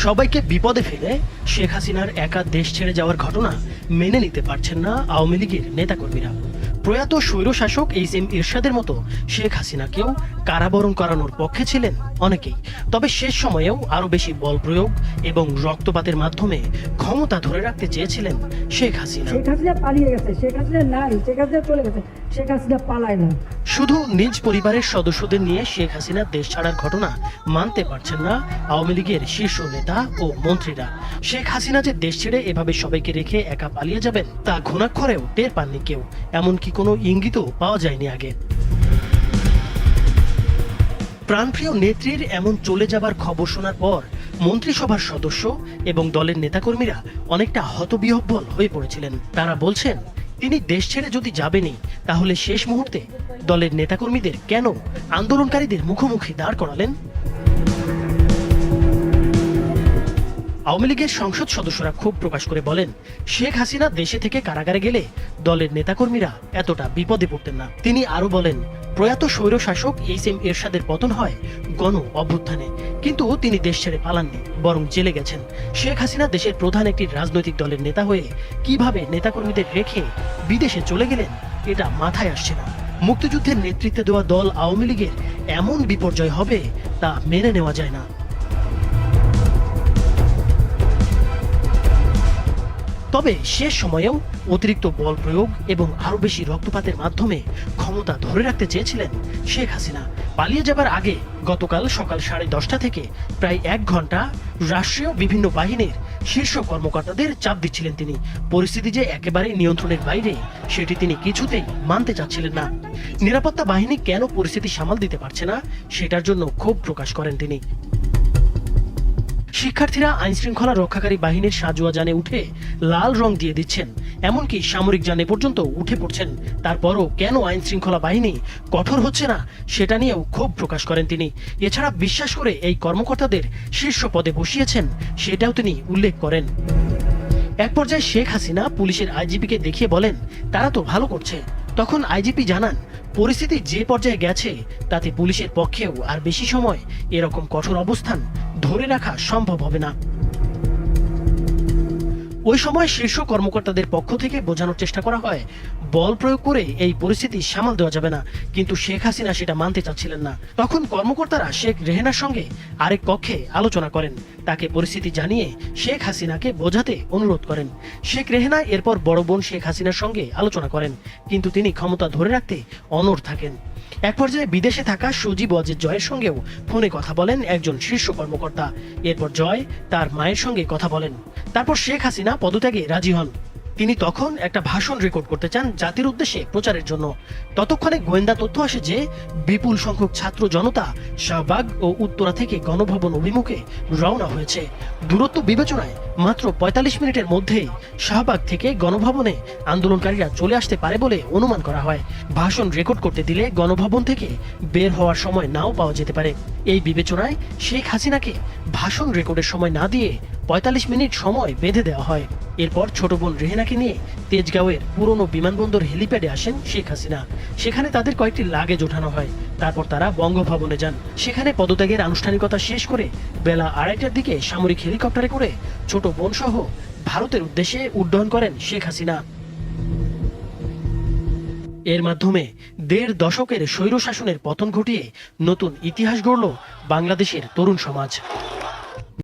সবাইকে বিপদে ফেলে শেখ হাসিনার একা দেশ ছেড়ে যাওয়ার ঘটনা মেনে নিতে পারছেন না আওয়ামী লীগের নেতাকর্মীরা। প্রয়াত স্বৈরশাসক এইচ.এম. এরশাদের মতো শেখ হাসিনাকেও কারাবরণ করানোর পক্ষে ছিলেন অনেকেই। তবে শেষ সময়েও আরো বেশি বল প্রয়োগ এবং রক্তপাতের মাধ্যমে ক্ষমতা ধরে রাখতে চেয়েছিলেন শেখ হাসিনা। শেখ হাসিনা পালিয়ে গেছে, শেখ হাসিনা নাই, শেখ হাসিনা চলে গেছে, শেখ হাসিনা পালায় না। শুধু নিজ পরিবারের সদস্যদের নিয়ে শেখ হাসিনা দেশ ছাড়ার ঘটনা মানতে পারছেন না আওয়ামী লীগের শীর্ষ নেতা ও মন্ত্রীরা। শেখ হাসিনা যে দেশ ছেড়ে এভাবে সবাইকে রেখে একা পালিয়ে যাবেন তা ঘুণাক্ষরেও টের পাননি কেউ, এমনকি কোনো ইঙ্গিতও পাওয়া যায়নি আগে। প্রাণপ্রিয় নেত্রীর এমন চলে যাবার খবর শোনার পর মন্ত্রিসভার সদস্য এবং দলের নেতাকর্মীরা অনেকটা হতবিহ্বল হয়ে পড়েছিলেন। তারা বলছেন, তিনি দেশ ছেড়ে যদি যাবেনই তাহলে শেষ মুহূর্তে দলের নেতাকর্মীদের কেন আন্দোলনকারীদের মুখোমুখি দাঁড় করালেন? আওয়ামী লীগের সংসদ সদস্যরা ক্ষোভ প্রকাশ করে বলেন, শেখ হাসিনা দেশে থেকে কারাগারে গেলে দলের নেতাকর্মীরা এতটা বিপদে পড়তেন না। তিনি আরো বলেন, প্রয়াত স্বৈরশাসক এইচ.এম. এরশাদের পতন হয় গণ অভ্যুত্থানে, কিন্তু তিনি দেশ ছেড়ে পালাননি, বরং জেলে গেছেন। শেখ হাসিনা দেশের প্রধান একটি রাজনৈতিক দলের নেতা হয়ে কিভাবে নেতাকর্মীদের রেখে বিদেশে চলে গেলেন এটা মাথায় আসছে না। মুক্তিযুদ্ধের নেতৃত্বে দেওয়া দল আওয়ামী লীগের এমন বিপর্যয় হবে তা মেনে নেওয়া যায় না। তবে শেষ সময়েও অতিরিক্ত বল প্রয়োগ এবং আরো বেশি রক্তপাতের মাধ্যমে ক্ষমতা ধরে রাখতে চেয়েছিলেন শেখ হাসিনা। পালিয়ে যাবার আগে গতকাল সকাল 10:30 থেকে প্রায় 1 ঘন্টা রাষ্ট্রীয় বিভিন্ন বাহিনীর শীর্ষ কর্মকর্তাদের চাপ দিচ্ছিলেন তিনি। পরিস্থিতি যে একেবারে নিয়ন্ত্রণের বাইরে সেটি তিনি কিছুতেই মানতে চাচ্ছিলেন না। নিরাপত্তা বাহিনী কেন পরিস্থিতি সামাল দিতে পারছে না সেটার জন্য ক্ষোভ প্রকাশ করেন তিনি। শিক্ষার্থীরা আইন শৃঙ্খলা রক্ষাকারী বাহিনীর সাজোয়া যানে উঠে লাল রং দিয়ে দিচ্ছেন, এমনকি সামরিক যানে পর্যন্ত উঠে পড়ছেন। তারপরও কেন আইন শৃঙ্খলা বাহিনী কঠোর হচ্ছে না সেটা নিয়েও ক্ষোভ প্রকাশ করেন তিনি। এছাড়া বিশ্বাস করে এই কর্মকর্তাদের শীর্ষ পদে বসিয়েছেন সেটাও তিনি উল্লেখ করেন। এক পর্যায়ে শেখ হাসিনা পুলিশের আইজিপিকে দেখিয়ে বলেন, তারা তো ভালো করছে। তখন আইজিপি জানান, পরিস্থিতি যে পর্যায়ে গেছে তাতে পুলিশের পক্ষেও আর বেশি সময় এরকম কঠোর অবস্থান ধরে রাখা সম্ভব হবে না। ওই সময় শীর্ষ কর্মকর্তাদের পক্ষ থেকে বোঝানোর চেষ্টা করা হয়, বল প্রয়োগ করে এই পরিস্থিতি সামাল দেওয়া যাবে না, কিন্তু শেখ হাসিনা সেটা মানতে চাচ্ছিলেন না। তখন কর্মকর্তারা শেখ রেহেনার সঙ্গে আরেক কক্ষে আলোচনা করেন, তাকে পরিস্থিতি জানিয়ে শেখ হাসিনাকে বোঝাতে অনুরোধ করেন। শেখ রেহেনা এরপর বড় বোন শেখ হাসিনার সঙ্গে আলোচনা করেন, কিন্তু তিনি ক্ষমতা ধরে রাখতে অনড় থাকেন। এক পর্যায়ে বিদেশে থাকা সজীব ওয়াজেদ জয়ের সঙ্গেও ফোনে কথা বলেন একজন শীর্ষ কর্মকর্তা। এরপর জয় তার মায়ের সঙ্গে কথা বলেন। তারপর শেখ হাসিনা পদত্যাগে রাজি হন। তিনি তখন একটা ভাষণ রেকর্ড করতে চান জাতির উদ্দেশ্যে প্রচারের জন্য। ততক্ষণে গোয়েন্দা তথ্য আসে যে বিপুল সংখ্যক ছাত্র জনতা শাহবাগ ও উত্তরা থেকে গণভবন অভিমুখে রওনা হয়েছে। দূরত্ব বিবেচনায় মাত্র 45 মিনিটের মধ্যেই শাহবাগ থেকে গণভবনে আন্দোলনকারীরা চলে আসতে পারে বলে অনুমান করা হয়। ভাষণ রেকর্ড করতে দিলে গণভবন থেকে বের হওয়ার সময় নাও পাওয়া যেতে পারে। এই বিবেচনায় শেখ হাসিনাকে ভাষণ রেকর্ডের সময় না দিয়ে 45 মিনিট সময় বেঁধে দেওয়া হয়। এরপর ছোট বোন রেহেনাকে নিয়ে তেজগাঁওয়ের পুরনো বিমানবন্দর হেলিপ্যাডে আসেন শেখ হাসিনা। সেখানে তাদের কয়েকটি লাগেজ ওঠানো হয়। তারপর তারা বঙ্গভবনে যান। সেখানে পদত্যাগের আনুষ্ঠানিকতা শেষ করে বেলা 2:30টার দিকে সামরিক হেলিকপ্টারে করে ছোট বোন সহ ভারতের উদ্দেশ্যে উড্ডয়ন করেন শেখ হাসিনা। এর মাধ্যমে 1.5 দশকের স্বৈরশাসনের পতন ঘটিয়ে নতুন ইতিহাস গড়ল বাংলাদেশের তরুণ সমাজ।